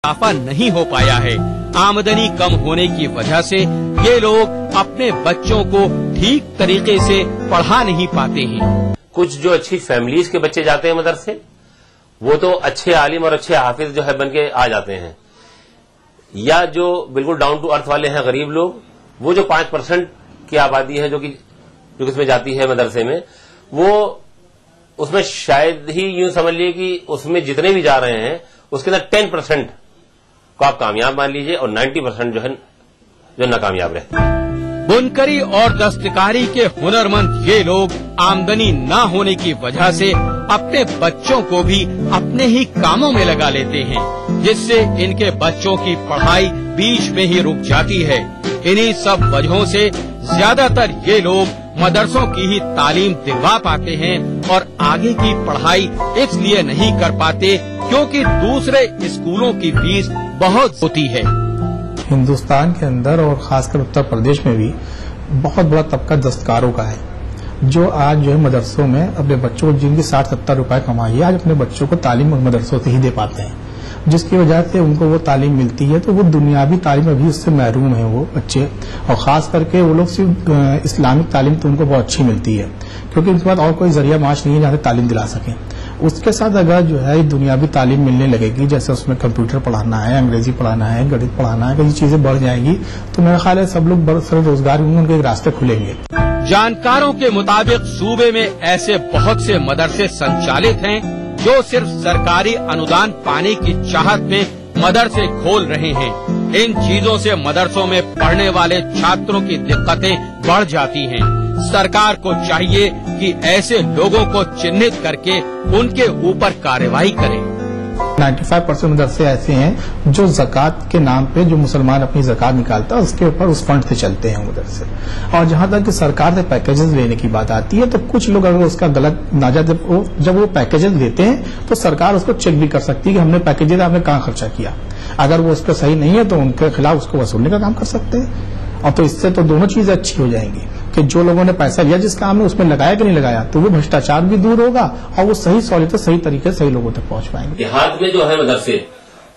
इजाफा नहीं हो पाया है। आमदनी कम होने की वजह से ये लोग अपने बच्चों को ठीक तरीके से पढ़ा नहीं पाते हैं। कुछ जो अच्छी फैमिलीज के बच्चे जाते हैं मदरसे, वो तो अच्छे आलिम और अच्छे हाफिज जो है बन के आ जाते हैं, या जो बिल्कुल डाउन टू अर्थ वाले हैं गरीब लोग, वो जो 5% की आबादी है जो इसमें जाती है मदरसे में, वो उसमें शायद ही यूं समझ लीजिए कि उसमें जितने भी जा रहे हैं उसके अंदर 10% को आप कामयाब मान लीजिए और 90% जो है जो नाकामयाब रहते हैं। बुनकरी और दस्तकारी के हुनरमंद ये लोग आमदनी न होने की वजह से अपने बच्चों को भी अपने ही कामों में लगा लेते हैं, जिससे इनके बच्चों की पढ़ाई बीच में ही रुक जाती है। इन्हीं सब वजहों से ज्यादातर ये लोग मदरसों की ही तालीम दिलवा पाते हैं और आगे की पढ़ाई इसलिए नहीं कर पाते क्योंकि दूसरे स्कूलों की फीस बहुत होती है। हिंदुस्तान के अंदर और खासकर उत्तर प्रदेश में भी बहुत बड़ा तबका दस्तकारों का है, जो आज जो है मदरसों में अपने बच्चों को जिनकी 60-70 रुपए कमाई है, आज अपने बच्चों को तालीम मदरसों से ही दे पाते हैं, जिसकी वजह से उनको वो तालीम मिलती है। तो वो दुनियावी तालीम अभी उससे महरूम है वो बच्चे, और खास करके वो लोग सिर्फ इस्लामिक तालीम तो उनको बहुत अच्छी मिलती है क्योंकि उनके पास और कोई जरिया माश नहीं है जहाँ से तालीम दिला सके। उसके साथ अगर जो है दुनियावी तालीम मिलने लगेगी, जैसे उसमें कंप्यूटर पढ़ाना है, अंग्रेजी पढ़ाना है, गणित पढ़ाना है, कई चीजें बढ़ जाएंगी, तो मेरा ख्याल है सब लोग बड़े सारे रोजगार उनके रास्ते खुलेंगे। जानकारों के मुताबिक सूबे में ऐसे बहुत से मदरसे संचालित हैं जो सिर्फ सरकारी अनुदान पाने की चाहत में मदरसे खोल रहे हैं। इन चीजों से मदरसों में पढ़ने वाले छात्रों की दिक्कतें बढ़ जाती हैं। सरकार को चाहिए कि ऐसे लोगों को चिन्हित करके उनके ऊपर कार्रवाई करे। 95% मदरसे ऐसे हैं जो ज़कात के नाम पे जो मुसलमान अपनी ज़कात निकालता है उसके ऊपर उस फंड से चलते हैं मदरसे। और जहां तक कि सरकार से पैकेजेस लेने की बात आती है तो कुछ लोग अगर उसका गलत नाजा जब वो पैकेजेस देते हैं तो सरकार उसको चेक भी कर सकती है कि हमने पैकेजेस आपने कहाँ खर्चा किया। अगर वो उसका सही नहीं है तो उनके खिलाफ उसको वसूलने का काम कर सकते हैं। और तो इससे तो दोनों चीजें अच्छी हो जाएंगी कि जो लोगों ने पैसा लिया जिस काम में उसमें लगाया कि नहीं लगाया, तो वो भ्रष्टाचार भी दूर होगा और वो सही सहूलियत सही तरीके से सही लोगों तक पहुंच पाएंगे। देहात में जो है मदरसे,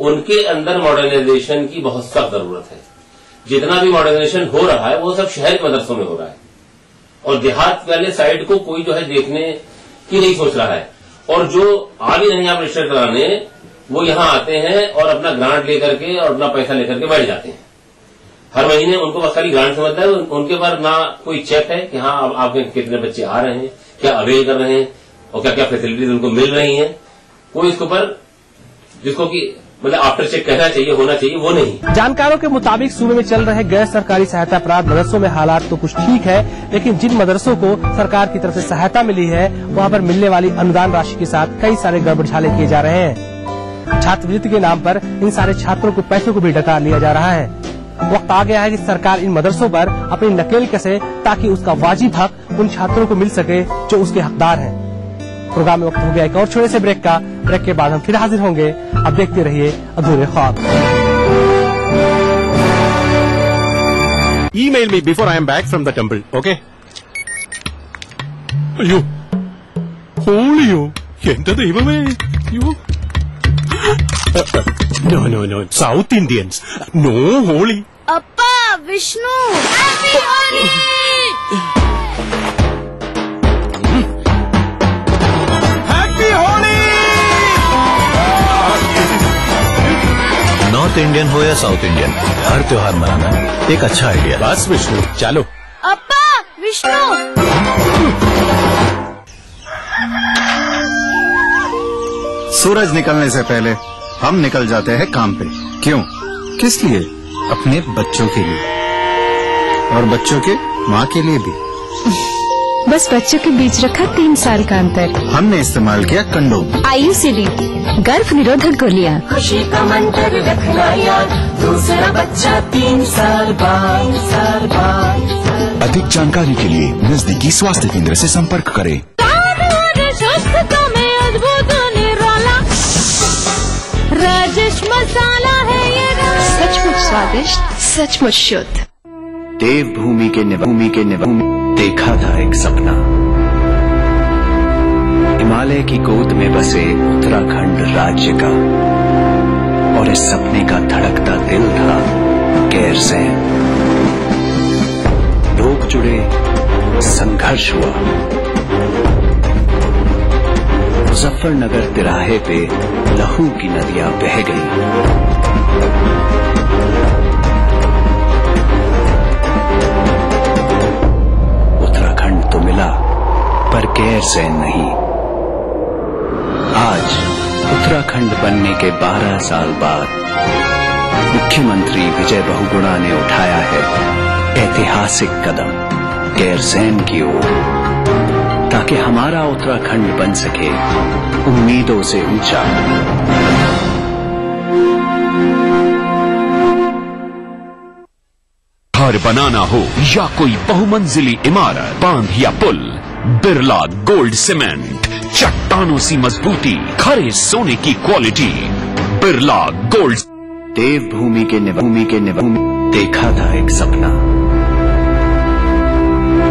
उनके अंदर मॉडर्नाइजेशन की बहुत सख्त जरूरत है। जितना भी मॉडर्नाइजेशन हो रहा है वो सब शहर के मदरसों में हो रहा है और देहात वाले साइड को कोई जो है देखने की नहीं सोच रहा है। और जो आ भी नहीं आप रजिस्टर कराने, वो यहाँ आते हैं और अपना ग्रांट लेकर के और अपना पैसा लेकर के बैठ जाते हैं। हर महीने उनको बस खाली ग्रांट समझता है, उनके पास ना कोई चेक है कि हाँ आपके कितने बच्चे आ रहे हैं, क्या अवेल कर रहे हैं और क्या क्या फैसिलिटीज उनको मिल रही हैं। कोई इसके ऊपर जिसको कि मतलब आफ्टर चेक कहना चाहिए, होना चाहिए, वो नहीं। जानकारों के मुताबिक सूबे में चल रहे गैर सरकारी सहायता प्राप्त मदरसों में हालात तो कुछ ठीक है, लेकिन जिन मदरसों को सरकार की तरफ से सहायता मिली है वहाँ पर मिलने वाली अनुदान राशि के साथ कई सारे गड़बड़झाले किए जा रहे हैं। छात्रवृत्ति के नाम पर इन सारे छात्रों को पैसों को भी डकार लिया जा रहा है। वक्त आ गया है कि सरकार इन मदरसों पर अपनी नकेल कसे ताकि उसका वाजिब हक उन छात्रों को मिल सके जो उसके हकदार हैं। प्रोग्राम में वक्त हो गया एक और छोटे से ब्रेक का। ब्रेक के बाद हम फिर हाजिर होंगे। अब देखते रहिए अधूरे ख्वाब। Email me before I am back from the temple, okay? അയ്യോ ഹോളിയോ എന്താ ദൈവമേ അയ്യോ No, South Indians, no Holi. Appa, Vishnu, Happy Holi! Happy Holi! North Indian हो या साउथ इंडियन, हर त्योहार मनाना एक अच्छा आइडिया। बस विष्णु चलो। Appa, Vishnu! सूरज निकलने से पहले हम निकल जाते हैं काम पे। क्यों? किस लिए? अपने बच्चों के लिए और बच्चों के माँ के लिए भी। बस बच्चों के बीच रखा 3 साल का अंतर। हमने इस्तेमाल किया कंडोम। IUCD गर्भ निरोधक गोलियां। खुशी का मंत्र रखना याद, दूसरा बच्चा 3 साल बाद। अधिक जानकारी के लिए नजदीकी स्वास्थ्य केंद्र से संपर्क करें। राजेश मसाला है ये, सचमुच स्वादिष्ट, सचमुच शुद्ध। देवभूमि के निवासी देखा था एक सपना, हिमालय की गोद में बसे उत्तराखंड राज्य का, और और इस सपने का धड़कता दिल था गैरसैंण। लोग जुड़े, संघर्ष हुआ। मुजफ्फरनगर तिराहे पे लहू की नदियां बह गई। उत्तराखंड तो मिला पर गैरसैंण नहीं। आज उत्तराखंड बनने के 12 साल बाद मुख्यमंत्री विजय बहुगुणा ने उठाया है ऐतिहासिक कदम गैरसैंण की ओर, ताकि हमारा उत्तराखंड बन सके उम्मीदों से ऊंचा। घर बनाना हो या कोई बहुमंजिली इमारत, बांध या पुल, बिरला गोल्ड सीमेंट। चट्टानों सी मजबूती, खरे सोने की क्वालिटी, बिरला गोल्ड। देवभूमि के निवासी देखा था एक सपना,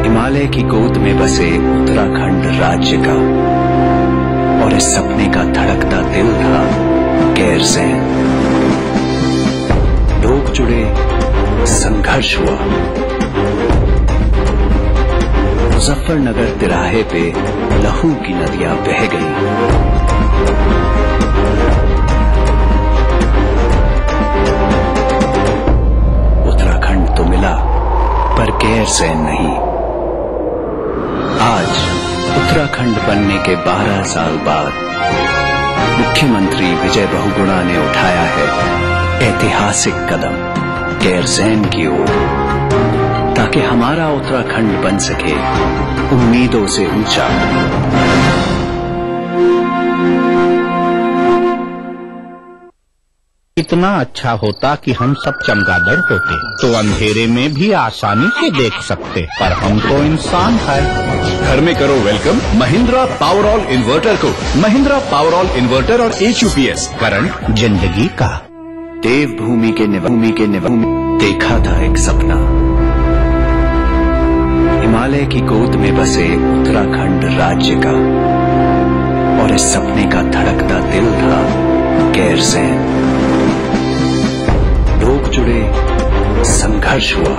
हिमालय की गोद में बसे उत्तराखंड राज्य का, और इस सपने का धड़कता दिल था गैरसैंण। लोग जुड़े, संघर्ष हुआ। मुजफ्फरनगर तिराहे पे लहू की नदियां बह गई। उत्तराखंड तो मिला पर गैरसैंण नहीं। आज उत्तराखंड बनने के 12 साल बाद मुख्यमंत्री विजय बहुगुणा ने उठाया है ऐतिहासिक कदम गैरसैंण की ओर, ताकि हमारा उत्तराखंड बन सके उम्मीदों से ऊंचा। इतना अच्छा होता कि हम सब चमगादड़ होते तो अंधेरे में भी आसानी से देख सकते, पर हम तो इंसान हैं। घर में करो वेलकम महिंद्रा पावरऑल इन्वर्टर को। महिंद्रा पावरऑल इन्वर्टर और HUPS करंट जिंदगी का। देवभूमि के निवासी देखा था एक सपना, हिमालय की गोद में बसे उत्तराखंड राज्य का, और इस सपने का धड़कता दिल था गैरसैंण। लोग जुड़े, संघर्ष हुआ।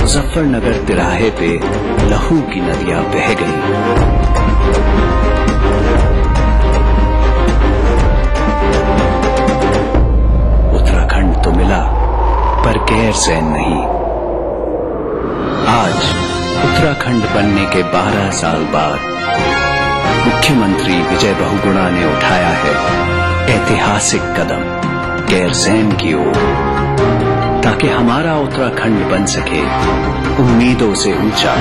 मुजफ्फरनगर तिराहे पे लहू की नदियां बह गई। उत्तराखंड तो मिला पर गैरसैंण नहीं। आज उत्तराखंड बनने के 12 साल बाद मुख्यमंत्री विजय बहुगुणा ने उठाया है ऐतिहासिक कदम गैरसैंण की ओर, ताकि हमारा उत्तराखंड बन सके उम्मीदों से ऊंचा।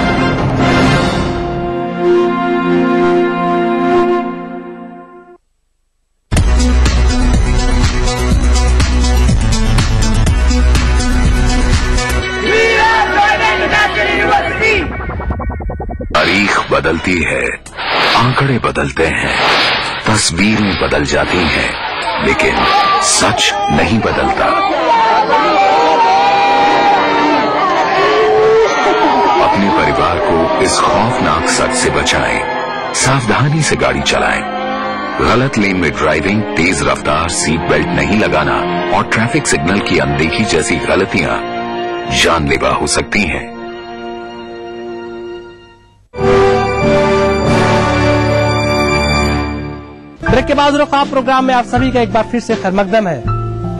तारीख बदलती है, आंकड़े बदलते हैं, तस्वीरें बदल जाती हैं, लेकिन सच नहीं बदलता। अपने परिवार को इस खौफनाक सच से बचाएं, सावधानी से गाड़ी चलाएं। गलत लेन में ड्राइविंग, तेज रफ्तार, सीट बेल्ट नहीं लगाना और ट्रैफिक सिग्नल की अनदेखी जैसी गलतियां जानलेवा हो सकती हैं। ब्रेक के बाद ख्वाब प्रोग्राम में आप सभी का एक बार फिर से खैरमकदम है।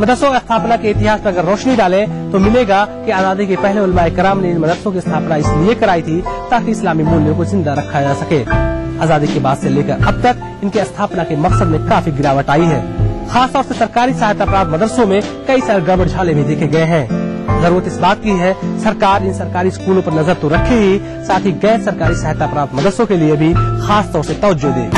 मदरसों स्थापना के इतिहास पर अगर रोशनी डालें तो मिलेगा कि आजादी के पहले उलमाए कराम ने इन मदरसों की स्थापना इसलिए कराई थी ताकि इस्लामी मूल्यों को जिंदा रखा जा सके। आजादी के बाद से लेकर अब तक इनकी स्थापना के मकसद में काफी गिरावट आई है। खासतौर से सरकारी सहायता प्राप्त मदरसों में कई सारे गड़बड़ झाले भी देखे गए हैं। जरूरत इस बात की है सरकार इन सरकारी स्कूलों पर नजर तो रखे ही, साथ ही गैर सरकारी सहायता प्राप्त मदरसों के लिए भी खास तौर से तवज्जो दे।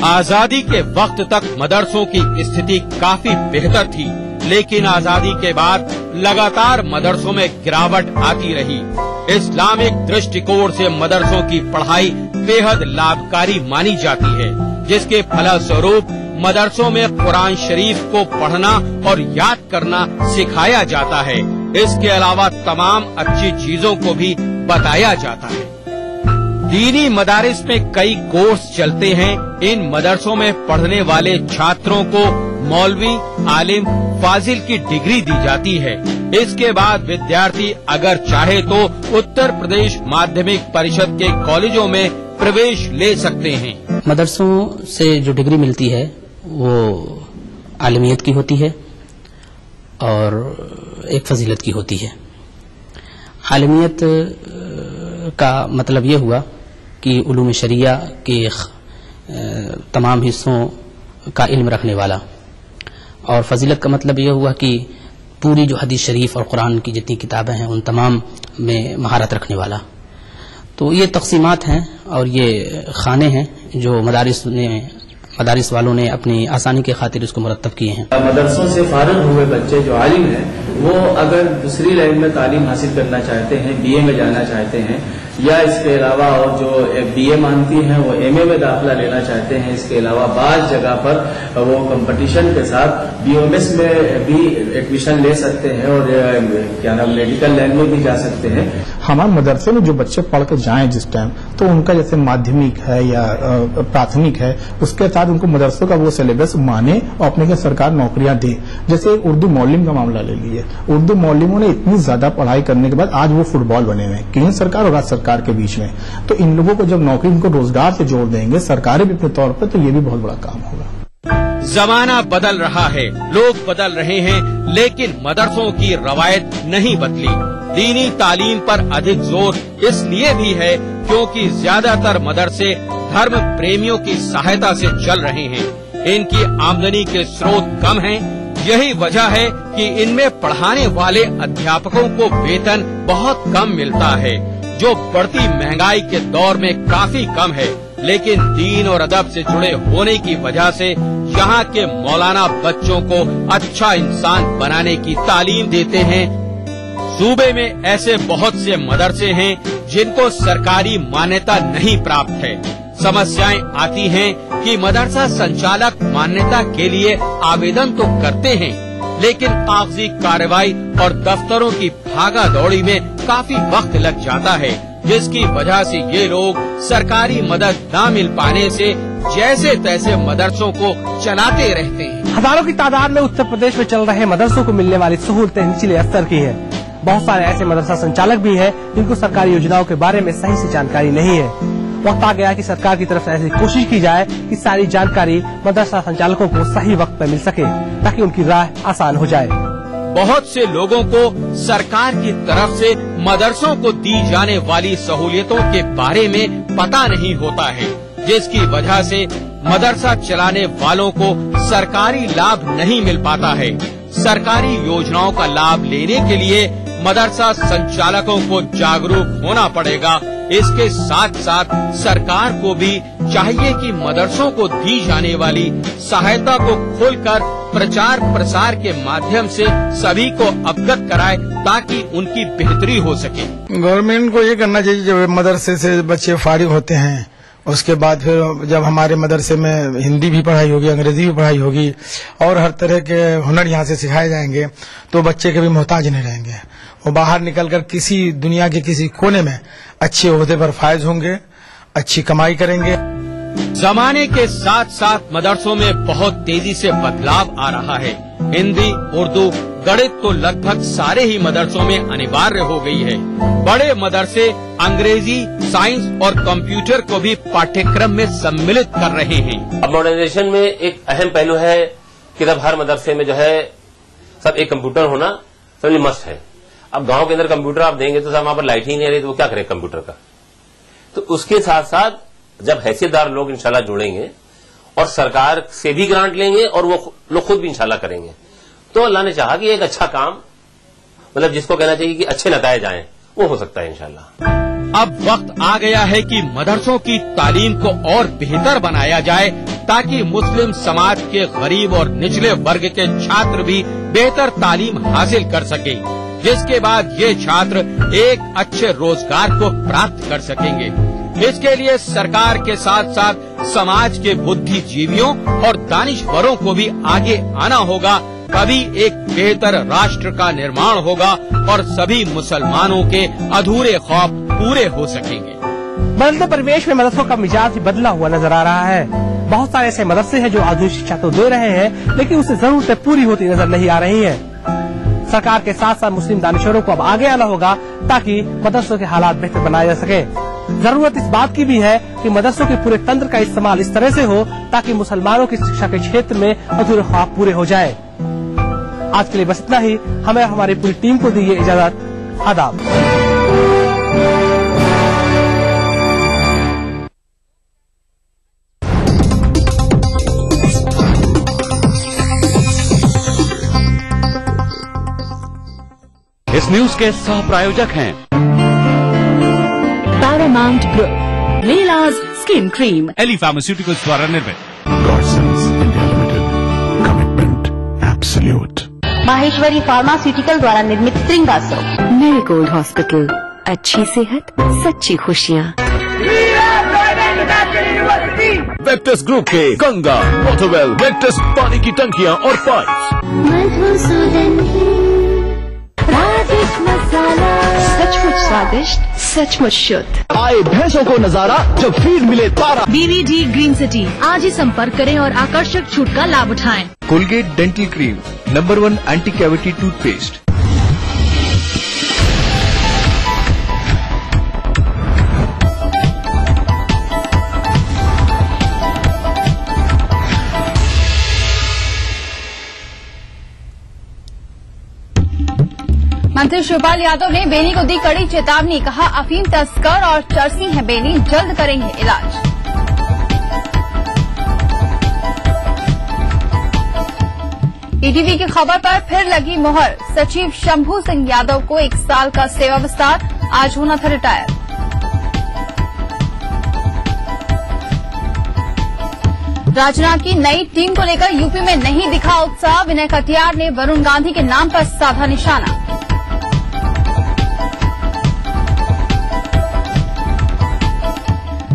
आजादी के वक्त तक मदरसों की स्थिति काफी बेहतर थी, लेकिन आजादी के बाद लगातार मदरसों में गिरावट आती रही। इस्लामिक दृष्टिकोण से मदरसों की पढ़ाई बेहद लाभकारी मानी जाती है, जिसके फलस्वरूप मदरसों में कुरान शरीफ को पढ़ना और याद करना सिखाया जाता है। इसके अलावा तमाम अच्छी चीजों को भी बताया जाता है। दीनी मदारिस में कई कोर्स चलते हैं। इन मदरसों में पढ़ने वाले छात्रों को मौलवी, आलिम, फाजिल की डिग्री दी जाती है। इसके बाद विद्यार्थी अगर चाहे तो उत्तर प्रदेश माध्यमिक परिषद के कॉलेजों में प्रवेश ले सकते हैं। मदरसों से जो डिग्री मिलती है वो आलिमियत की होती है और एक फजीलत की होती है। आलिमियत का मतलब ये हुआ कि उलूम शरिया के तमाम हिस्सों का इल्म रखने वाला, और फजीलत का मतलब ये हुआ कि पूरी जो हदीस शरीफ और कुरान की जितनी किताबें हैं उन तमाम में महारत रखने वाला। तो ये तक़सीमात हैं और ये खाने हैं जो मदारिस वालों ने अपनी आसानी के खातिर इसको मुरत्तब किए हैं। मदरसों से फारिग हुए बच्चे जो आलिम हैं वो अगर दूसरी लाइन में तालीम हासिल करना चाहते हैं, बीए में जाना चाहते हैं, या इसके अलावा और जो बीए मानती हैं वो एमए में दाखिला लेना चाहते हैं, इसके अलावा बाज़ जगह पर वो कंपटीशन के साथ बीओएमएस में भी एडमिशन ले सकते हैं और क्या नाम मेडिकल लाइन में भी जा सकते हैं। हमारे मदरसे में जो बच्चे पढ़ के जाएं जिस टाइम, तो उनका जैसे माध्यमिक है या प्राथमिक है, उसके साथ उनको मदरसों का वो सिलेबस माने और अपने के सरकार नौकरियां दे। जैसे उर्दू मौलिम का मामला ले लीजिए, उर्दू मौलिमों ने इतनी ज्यादा पढ़ाई करने के बाद आज वो फुटबॉल बने हुए हैं केंद्र सरकार और राज्य सरकार के बीच में। तो इन लोगों को जब नौकरी उनको रोजगार से जोड़ देंगे सरकारें भी अपने तौर पर, तो ये भी बहुत बड़ा काम होगा। जमाना बदल रहा है, लोग बदल रहे हैं, लेकिन मदरसों की रवायत नहीं बदली। दीनी तालीम पर अधिक जोर इसलिए भी है क्योंकि ज्यादातर मदरसे धर्म प्रेमियों की सहायता से चल रहे हैं। इनकी आमदनी के स्रोत कम हैं। यही वजह है कि इनमें पढ़ाने वाले अध्यापकों को वेतन बहुत कम मिलता है, जो बढ़ती महंगाई के दौर में काफी कम है। लेकिन दीन और अदब से जुड़े होने की वजह से यहाँ के मौलाना बच्चों को अच्छा इंसान बनाने की तालीम देते हैं। सूबे में ऐसे बहुत से मदरसे हैं जिनको सरकारी मान्यता नहीं प्राप्त है। समस्याएं आती हैं कि मदरसा संचालक मान्यता के लिए आवेदन तो करते हैं, लेकिन कागजी कार्रवाई और दफ्तरों की भागा दौड़ी में काफी वक्त लग जाता है, जिसकी वजह से ये लोग सरकारी मदद न मिल पाने से जैसे तैसे मदरसों को चलाते रहते हैं। हजारों की तादाद में उत्तर प्रदेश में चल रहे मदरसों को मिलने वाली सहूलतें निचले स्तर की है। बहुत सारे ऐसे मदरसा संचालक भी हैं जिनको सरकारी योजनाओं के बारे में सही से जानकारी नहीं है। वक्त आ गया कि सरकार की तरफ से ऐसी कोशिश की जाए कि सारी जानकारी मदरसा संचालकों को सही वक्त पर मिल सके, ताकि उनकी राह आसान हो जाए। बहुत से लोगों को सरकार की तरफ से मदरसों को दी जाने वाली सहूलियतों के बारे में पता नहीं होता है, जिसकी वजह से मदरसा चलाने वालों को सरकारी लाभ नहीं मिल पाता है। सरकारी योजनाओं का लाभ लेने के लिए मदरसा संचालकों को जागरूक होना पड़ेगा। इसके साथ साथ सरकार को भी चाहिए कि मदरसों को दी जाने वाली सहायता को खोलकर प्रचार प्रसार के माध्यम से सभी को अवगत कराए, ताकि उनकी बेहतरी हो सके। गवर्नमेंट को ये करना चाहिए, जब मदरसे से बच्चे फारिग होते हैं उसके बाद फिर जब हमारे मदरसे में हिंदी भी पढ़ाई होगी, अंग्रेजी भी पढ़ाई होगी और हर तरह के हुनर यहाँ से सिखाए जाएंगे, तो बच्चे कभी मोहताज नहीं रहेंगे। वो बाहर निकलकर किसी दुनिया के किसी कोने में अच्छे ओहदे पर फायज होंगे, अच्छी कमाई करेंगे। जमाने के साथ साथ मदरसों में बहुत तेजी से बदलाव आ रहा है। हिंदी, उर्दू, गणित तो लगभग सारे ही मदरसों में अनिवार्य हो गई है। बड़े मदरसे अंग्रेजी, साइंस और कंप्यूटर को भी पाठ्यक्रम में सम्मिलित कर रहे हैं। अब मॉडर्नाइजेशन में एक अहम पहलू है कि अब हर मदरसे में जो है सब एक कंप्यूटर होना सबसे मस्ट है। अब गांव के अंदर कंप्यूटर आप देंगे तो सब वहां पर लाइट ही नहीं रही, तो वो क्या करे कंप्यूटर का। तो उसके साथ साथ जब हैसियतदार लोग इंशाल्लाह जुड़ेंगे और सरकार से भी ग्रांट लेंगे और वो लोग खुद भी इंशाल्लाह करेंगे, तो अल्लाह ने चाहा कि एक अच्छा काम, मतलब जिसको कहना चाहिए कि अच्छे नतायज आए, वो हो सकता है इंशाल्लाह। अब वक्त आ गया है कि मदरसों की तालीम को और बेहतर बनाया जाए ताकि मुस्लिम समाज के गरीब और निचले वर्ग के छात्र भी बेहतर तालीम हासिल कर सकें, जिसके बाद ये छात्र एक अच्छे रोजगार को प्राप्त कर सकेंगे। इसके लिए सरकार के साथ साथ समाज के बुद्धिजीवियों और दानिशवरों को भी आगे आना होगा, तभी एक बेहतर राष्ट्र का निर्माण होगा और सभी मुसलमानों के अधूरे ख्वाब पूरे हो सकेंगे। बदलते परिवेश में मदरसों का मिजाज भी बदला हुआ नजर आ रहा है। बहुत सारे ऐसे मदरसे हैं जो आधुनिक शिक्षा तो दे रहे हैं, लेकिन उससे जरूरतें पूरी होती नजर नहीं आ रही हैं। सरकार के साथ साथ मुस्लिम दानिशवरों को अब आगे आना होगा ताकि मदरसों के हालात बेहतर बनाए जा सके। जरूरत इस बात की भी है कि मदरसों के पूरे तंत्र का इस्तेमाल इस तरह से हो ताकि मुसलमानों की शिक्षा के क्षेत्र में अधूरे ख्वाब पूरे हो जाए। आज के लिए बस इतना ही। हमें हमारी पूरी टीम को दीजिए इजाजत। आदाब। इस न्यूज के सह प्रायोजक हैं पैरामाउंट ग्रुप, लीलाज स्किन क्रीम, एली फार्मास्यूटिकल्स द्वारा निर्मित, Godsons India limited, commitment absolute, Maheshwari pharmaceutical द्वारा निर्मित त्रिंगासो, मेरीगोल्ड हॉस्पिटल, अच्छी सेहत सच्ची खुशियाँ। वेक्टस ग्रुप के गंगा, मोटोवेल, वेक्टस पानी की टंकियां और पाइप, सचमुच स्वादिष्ट, सचमुच शुद्ध। आए भैंसों को नजारा जब फीड मिले तारा। BVD ग्रीन सिटी, आज ही संपर्क करें और आकर्षक छूट का लाभ उठाएं। Colgate dental cream, number 1 anti cavity toothpaste. मंत्री शिवपाल यादव ने बेनी को दी कड़ी चेतावनी, कहा अफीम तस्कर और चरसी है बेनी, जल्द करेंगे इलाज। ईटीवी की खबर पर फिर लगी मोहर, सचिव शंभू सिंह यादव को 1 साल का सेवा विस्तार, आज होना था रिटायर। राजनाथ की नई टीम को लेकर यूपी में नहीं दिखा उत्साह, विनय कटियार ने वरुण गांधी के नाम पर साधा निशाना।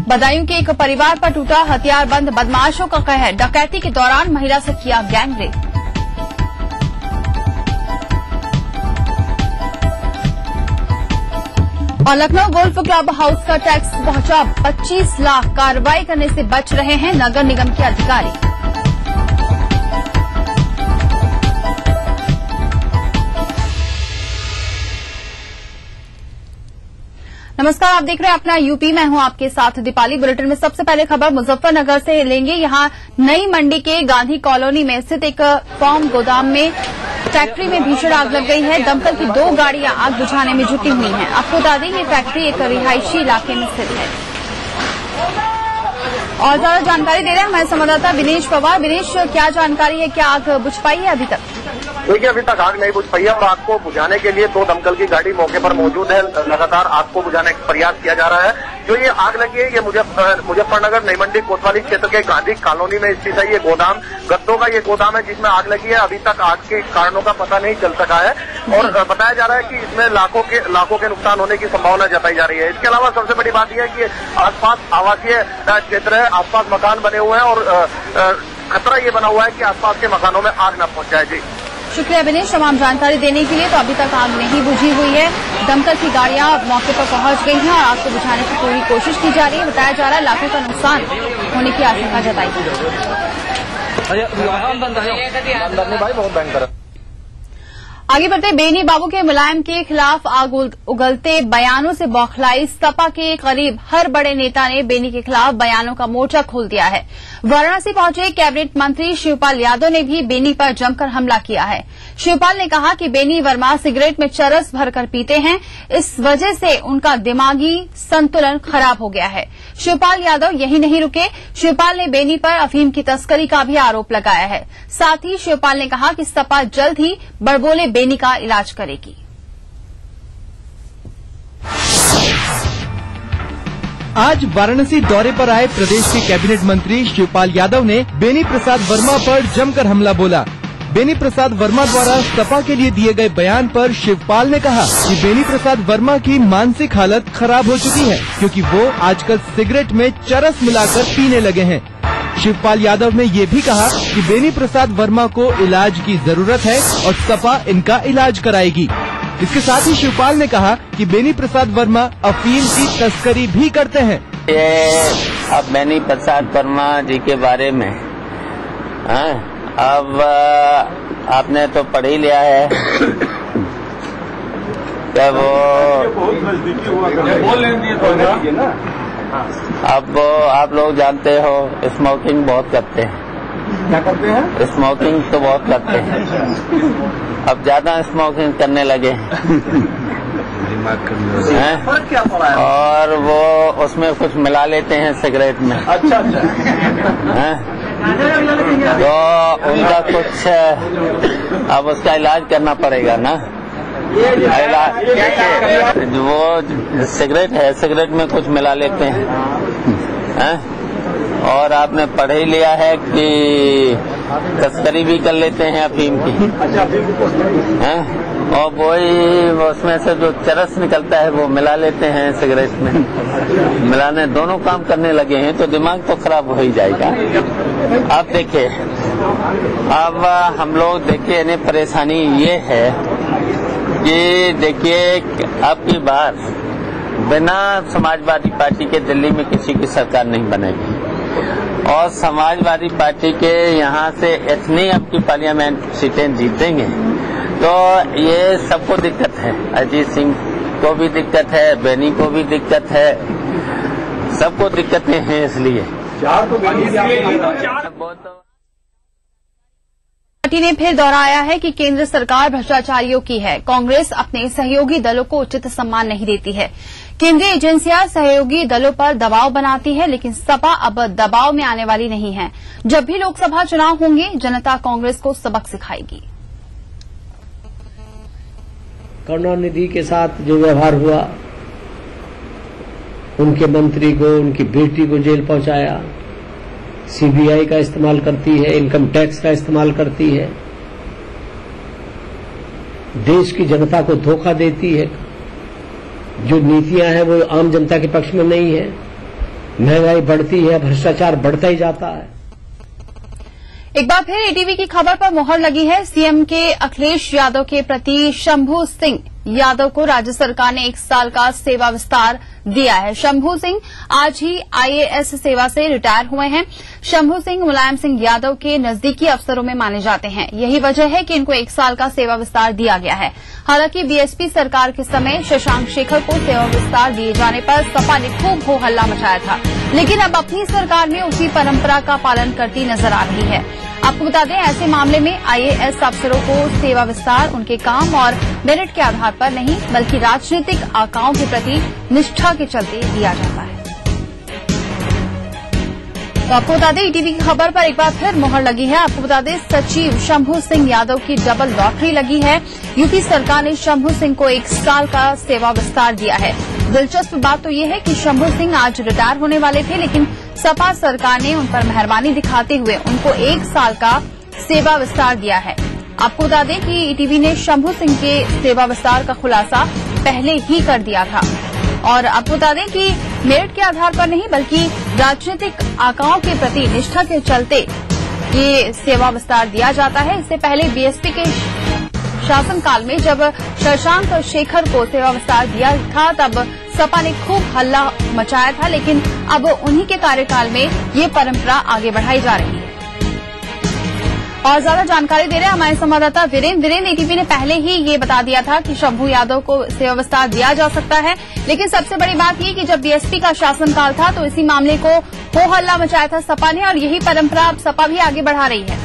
बदायूं के एक परिवार पर टूटा हथियारबंद बदमाशों का कहर, डकैती के दौरान महिला से किया गैंगरेप। और लखनऊ गोल्फ क्लब हाउस का टैक्स पहुंचा 25 लाख, कार्रवाई करने से बच रहे हैं नगर निगम के अधिकारी। नमस्कार, आप देख रहे हैं अपना यूपी, मैं हूं आपके साथ दीपाली। बुलेटिन में सबसे पहले खबर मुजफ्फरनगर से लेंगे। यहां नई मंडी के गांधी कॉलोनी में स्थित एक फॉर्म गोदाम में फैक्ट्री में भीषण आग लग गई है। दमकल की 2 गाड़ियां आग बुझाने में जुटी हुई हैं। आपको बता दें ये फैक्ट्री एक रिहायशी इलाके में स्थित है। और ज्यादा जानकारी दे रहे हैं हमारे संवाददाता विनेश पवार। विनेश, क्या जानकारी है, क्या आग बुझ पाई है अभी तक? देखिए, अभी तक आग नहीं बुझ पाई है और आग को बुझाने के लिए 2 दमकल की गाड़ी मौके पर मौजूद है। लगातार आग को बुझाने का प्रयास किया जा रहा है। जो ये आग लगी है ये मुजफ्फरनगर नई मंडी कोतवाली क्षेत्र के गांधी कॉलोनी में स्थित है। ये गोदाम गत्तों का ये गोदाम है जिसमें आग लगी है। अभी तक आग के कारणों का पता नहीं चल सका है और बताया जा रहा है कि इसमें लाखों के नुकसान होने की संभावना जताई जा रही है। इसके अलावा सबसे बड़ी बात यह है कि आसपास आवासीय क्षेत्र है, आसपास मकान बने हुए हैं और खतरा ये बना हुआ है कि आसपास के मकानों में आग न पहुंच जाए। जी शुक्रिया विनेश तमाम जानकारी देने के लिए। तो अभी तक आग नहीं बुझी हुई है, दमकल की गाड़ियां मौके पर पहुंच गई हैं और आग को बुझाने की पूरी कोशिश की जा रही है। बताया जा रहा है लाखों का नुकसान होने की आशंका जताई जा रही है। आगे बढ़ते, बेनी बाबू के मुलायम के खिलाफ आग उगलते बयानों से बौखलाई सपा के करीब हर बड़े नेता ने बेनी के खिलाफ बयानों का मोर्चा खोल दिया है। वाराणसी पहुंचे कैबिनेट मंत्री शिवपाल यादव ने भी बेनी पर जमकर हमला किया है। शिवपाल ने कहा कि बेनी वर्मा सिगरेट में चरस भरकर पीते हैं, इस वजह से उनका दिमागी संतुलन खराब हो गया है। शिवपाल यादव यही नहीं रुके, शिवपाल ने बेनी पर अफीम की तस्करी का भी आरोप लगाया है। साथ ही शिवपाल ने कहा कि सपा जल्द ही बड़बोले बेनी का इलाज करेगी। आज वाराणसी दौरे पर आए प्रदेश के कैबिनेट मंत्री शिवपाल यादव ने बेनी प्रसाद वर्मा पर जमकर हमला बोला। बेनी प्रसाद वर्मा द्वारा सपा के लिए दिए गए बयान पर शिवपाल ने कहा कि बेनी प्रसाद वर्मा की मानसिक हालत खराब हो चुकी है, क्योंकि वो आजकल सिगरेट में चरस मिलाकर पीने लगे हैं। शिवपाल यादव ने ये भी कहा कि बेनी प्रसाद वर्मा को इलाज की जरूरत है और सपा इनका इलाज कराएगी। इसके साथ ही शिवपाल ने कहा कि बेनी प्रसाद वर्मा अफीम की तस्करी भी करते हैं। ये अब बेनी प्रसाद वर्मा जी के बारे में अब आपने तो पढ़ ही लिया है क्या वो अब आप लोग जानते हो स्मोकिंग बहुत करते हैं। क्या करते हैं? स्मोकिंग तो बहुत करते हैं, अब ज्यादा स्मोकिंग करने लगे हैं क्या पड़ा है? और वो उसमें कुछ मिला लेते हैं सिगरेट में। अच्छा तो उनका कुछ अब उसका इलाज करना पड़ेगा ना। वो सिगरेट है, सिगरेट में कुछ मिला लेते हैं और आपने पढ़ ही लिया है कि तस्करी भी कर लेते हैं अफीम की और वही उसमें से जो चरस निकलता है वो मिला लेते हैं सिगरेट में। मिलाने दोनों काम करने लगे हैं तो दिमाग तो खराब हो ही जाएगा। अब देखिए, अब हम लोग देखिए इन्हें परेशानी ये है कि देखिए अब की बार बिना समाजवादी पार्टी के दिल्ली में किसी की सरकार नहीं बनेगी और समाजवादी पार्टी के यहाँ से इतनी अब की पार्लियामेंट सीटें जीतेंगे तो ये सबको दिक्कत है। अजीत सिंह को भी दिक्कत है, बेनी को भी दिक्कत है, सबको दिक्कतें हैं। इसलिए पार्टी ने फिर दोहराया है कि केंद्र सरकार भ्रष्टाचारियों की है। कांग्रेस अपने सहयोगी दलों को उचित सम्मान नहीं देती है। केंद्रीय एजेंसियां सहयोगी दलों पर दबाव बनाती है, लेकिन सपा अब दबाव में आने वाली नहीं है। जब भी लोकसभा चुनाव होंगे, जनता कांग्रेस को सबक सिखाएगी। करुणानिधि के साथ जो व्यवहार हुआ, उनके मंत्री को, उनकी बेटी को जेल पहुंचाया, सीबीआई का इस्तेमाल करती है, इनकम टैक्स का इस्तेमाल करती है, देश की जनता को धोखा देती है। जो नीतियां हैं वो आम जनता के पक्ष में नहीं है। महंगाई बढ़ती है, भ्रष्टाचार बढ़ता ही जाता है। एक बार फिर एटीवी की खबर पर मोहर लगी है। सीएम के अखिलेश यादव के प्रति शंभू सिंह यादव को राज्य सरकार ने 1 साल का सेवा विस्तार दिया है। शंभू सिंह आज ही आईएएस सेवा से रिटायर हुए हैं। शंभू सिंह मुलायम सिंह यादव के नजदीकी अफसरों में माने जाते हैं। यही वजह है कि इनको 1 साल का सेवा विस्तार दिया गया है। हालांकि बीएसपी सरकार के समय शशांक शेखर को सेवा विस्तार दिए जाने पर सपा ने खूब हो हल्ला मचाया था, लेकिन अब अपनी सरकार में उसी परंपरा का पालन करती नजर आ रही है। आपको बता दें, ऐसे मामले में आईएएस अफसरों को सेवा विस्तार उनके काम और मेरिट के आधार पर नहीं, बल्कि राजनीतिक आकाओं के प्रति निष्ठा के चलते दिया जाता है। तो आपको बता दें, ईटीवी की खबर पर एक बार फिर मोहर लगी है। आपको बता दें, सचिव शंभू सिंह यादव की डबल लॉटरी लगी है। यूपी सरकार ने शंभू सिंह को 1 साल का सेवा विस्तार दिया है। दिलचस्प बात तो ये है कि शंभू सिंह आज रिटायर होने वाले थे, लेकिन सपा सरकार ने उन पर मेहरबानी दिखाते हुए उनको 1 साल का सेवा विस्तार दिया है। आपको बता दें कि ईटीवी ने शंभू सिंह के सेवा विस्तार का खुलासा पहले ही कर दिया था और आपको बता दें कि मेरिट के आधार पर नहीं, बल्कि राजनीतिक आकाओं के प्रति निष्ठा के चलते ये सेवा विस्तार दिया जाता है। इससे पहले बीएसपी के शासनकाल में जब शशांक शेखर को सेवा विस्तार दिया था, तब सपा ने खूब हल्ला मचाया था, लेकिन अब उन्हीं के कार्यकाल में ये परंपरा आगे बढ़ाई जा रही है। और ज्यादा जानकारी दे रहे हैं हमारे संवाददाता वीरेंद्र। एटीवी ने पहले ही ये बता दिया था कि शंभू यादव को सेवा विस्तार दिया जा सकता है, लेकिन सबसे बड़ी बात ये कि जब बीएसपी का शासनकाल था तो इसी मामले को हो हल्ला मचाया था सपा ने, और यही परंपरा अब सपा भी आगे बढ़ा रही है।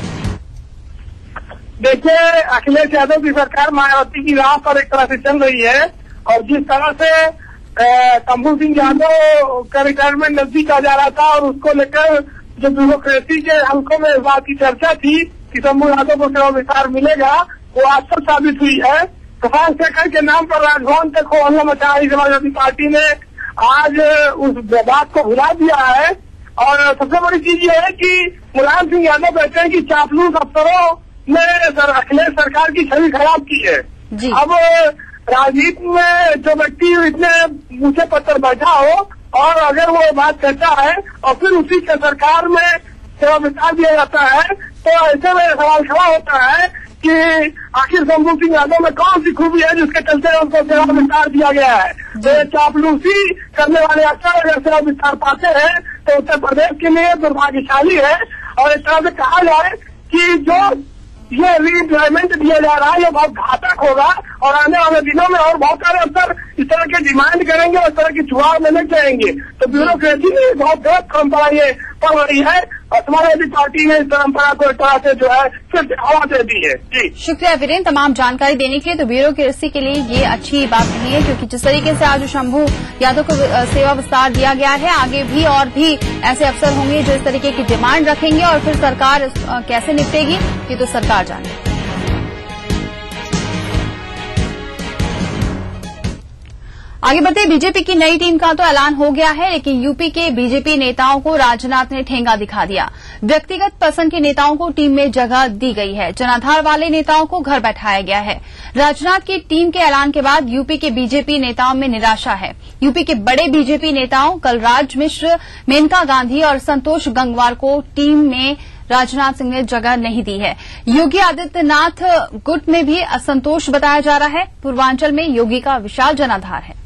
देखिए, अखिलेश यादव की सरकार मायावती की राह पर एक तरह से चल रही है और जिस तरह से शंभू सिंह यादव का रिटायरमेंट नजदीक आ जा रहा था और उसको लेकर जो ब्यूरोक्रेसी के हल्कों में इस बात की चर्चा थी कि शंभू यादव को सेवा विस्तार मिलेगा, वो आज तक साबित हुई है। शशांक शेखर के नाम पर राजभवन तक हो हल्ला मचाया समाजवादी पार्टी ने आज उस बात को भुला दिया है। और सबसे बड़ी चीज ये है कि मुलायम सिंह यादव कहते हैं कि चापलूस अफसरों ने अखिलेश सरकार की छवि खराब की है। अब राजनीति में जो व्यक्ति इतने ऊंचे पद पर बैठा हो और अगर वो बात कहता है और फिर उसी के सरकार में सेवा विस्तार दिया जाता है, तो ऐसे में सवाल खड़ा होता है कि आखिर शंभू सिंह यादव में कौन सी खूबी है जिसके चलते उनको सेवा विस्तार दिया गया है। तो चापलूसी करने वाले अक्सर अगर सेवा विस्तार पाते हैं तो उत्तर प्रदेश के लिए दुर्भाग्यशाली है। और इस तरह से कहा जाए कि जो ये रीएम्प्लॉयमेंट दिया जा रहा है ये बहुत घातक होगा और आने वाले दिनों में और बहुत सारे अफसर इस तरह के डिमांड करेंगे और इस तरह की चुनाव में लग जाएंगे। तो ब्यूरोक्रेसी में बहुत गलत परंपरा ये पड़ रही है और समाजवादी पार्टी ने इस परंपरा को एक तरह से जो है फिर हवा दे दी है। जी शुक्रिया वीरेंद्र तमाम जानकारी देने के लिए। तो ब्यूरोक्रेसी के लिए ये अच्छी बात नहीं है, क्योंकि जिस तरीके से आज शंभू यादव को सेवा विस्तार दिया गया है, आगे भी और भी ऐसे अफसर होंगे जो इस तरीके की डिमांड रखेंगे और फिर सरकार कैसे निपटेगी ये तो सरकार जाने। आगे बढ़ते बीजेपी की नई टीम का तो ऐलान हो गया है, लेकिन यूपी के बीजेपी नेताओं को राजनाथ ने ठेंगा दिखा दिया। व्यक्तिगत पसंद के नेताओं को टीम में जगह दी गई है, जनाधार वाले नेताओं को घर बैठाया गया है। राजनाथ की टीम के ऐलान के बाद यूपी के बीजेपी नेताओं में निराशा है। यूपी के बड़े बीजेपी नेताओं कलराज मिश्र, मेनका गांधी और संतोष गंगवार को टीम में राजनाथ सिंह ने जगह नहीं दी है। योगी आदित्यनाथ गुट में भी असंतोष बताया जा रहा है। पूर्वांचल में योगी का विशाल जनाधार है।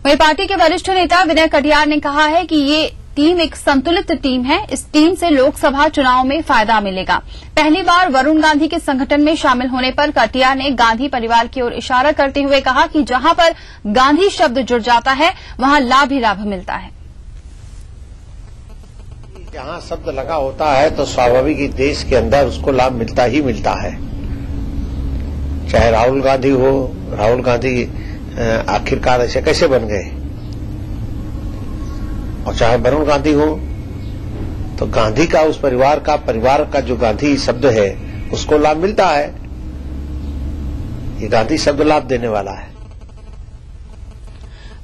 वहीं पार्टी के वरिष्ठ नेता विनय कटियार ने कहा है कि ये टीम एक संतुलित टीम है। इस टीम से लोकसभा चुनाव में फायदा मिलेगा। पहली बार वरुण गांधी के संगठन में शामिल होने पर कटियार ने गांधी परिवार की ओर इशारा करते हुए कहा कि जहां पर गांधी शब्द जुड़ जाता है वहां लाभ ही लाभ मिलता है। जहां शब्द लगा होता है तो स्वाभाविक ही देश के अंदर उसको लाभ मिलता ही मिलता है। चाहे राहुल गांधी हो, राहुल गांधी आखिरकार ऐसे कैसे बन गए, और चाहे वरुण गांधी हो तो गांधी का उस परिवार का जो गांधी शब्द है उसको लाभ मिलता है। ये गांधी शब्द लाभ देने वाला है।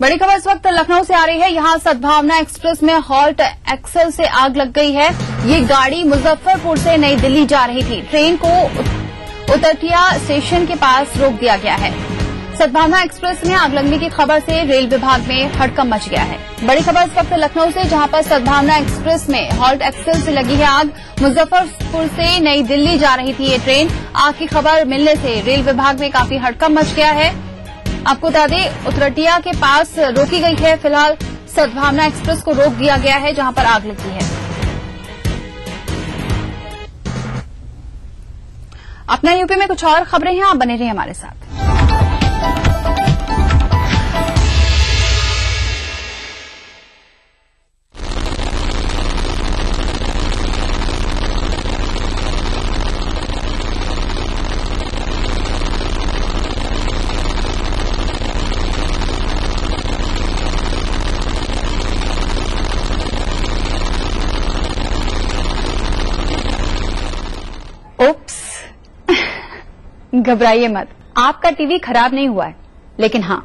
बड़ी खबर इस वक्त लखनऊ से आ रही है। यहां सद्भावना एक्सप्रेस में हॉल्ट एक्सेल से आग लग गई है। ये गाड़ी मुजफ्फरपुर से नई दिल्ली जा रही थी। ट्रेन को उतरटिया स्टेशन के पास रोक दिया गया है। सद्भावना एक्सप्रेस में आग लगने की खबर से रेल विभाग में हड़कंप मच गया है। बड़ी खबर इस वक्त लखनऊ से, जहां पर सद्भावना एक्सप्रेस में हॉल्ट एक्सेल से लगी है आग। मुजफ्फरपुर से नई दिल्ली जा रही थी ये ट्रेन। आग की खबर मिलने से रेल विभाग में काफी हड़कंप मच गया है। आपको बता दें उतरटिया के पास रोकी गई है। फिलहाल सद्भावना एक्सप्रेस को रोक दिया गया है जहां पर आग लगी है। अपना यूपी में कुछ और खबरें हैं, आप बने रहिए हमारे साथ। घबराइए मत, आपका टीवी खराब नहीं हुआ है, लेकिन हाँ,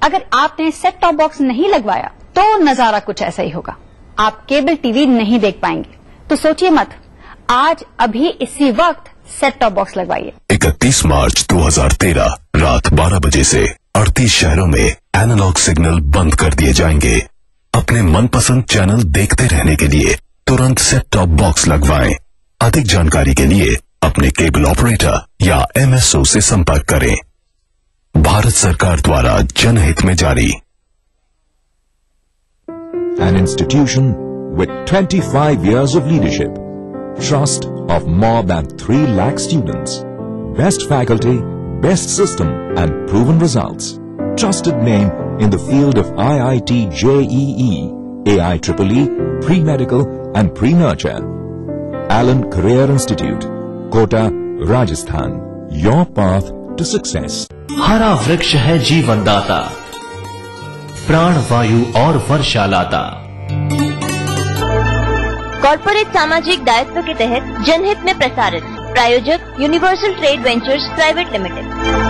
अगर आपने सेट टॉप बॉक्स नहीं लगवाया तो नजारा कुछ ऐसा ही होगा। आप केबल टीवी नहीं देख पाएंगे। तो सोचिए मत, आज अभी इसी वक्त सेट टॉप बॉक्स लगवाइए। 31 मार्च 2013 रात 12 बजे से 38 शहरों में एनालॉग सिग्नल बंद कर दिए जाएंगे। अपने मनपसंद चैनल देखते रहने के लिए तुरंत सेट टॉप बॉक्स लगवाएं। अधिक जानकारी के लिए अपने केबल ऑपरेटर या एमएसओ से संपर्क करें। भारत सरकार द्वारा जनहित में जारी। An institution with 25 years of leadership, trust of more than 3 lakh students, best faculty, best system and proven results. Trusted name in the field of IIT JEE, AIEEE, pre-medical and pre-nurture. Allen Career Institute, Kota, Rajasthan. Your path to success. हरा वृक्ष है जीवन दाता, प्राण वायु और वर्षा लाता। Corporate सामाजिक दायित्व के तहत जनहित में प्रसारित। प्रायोजक universal trade ventures private limited.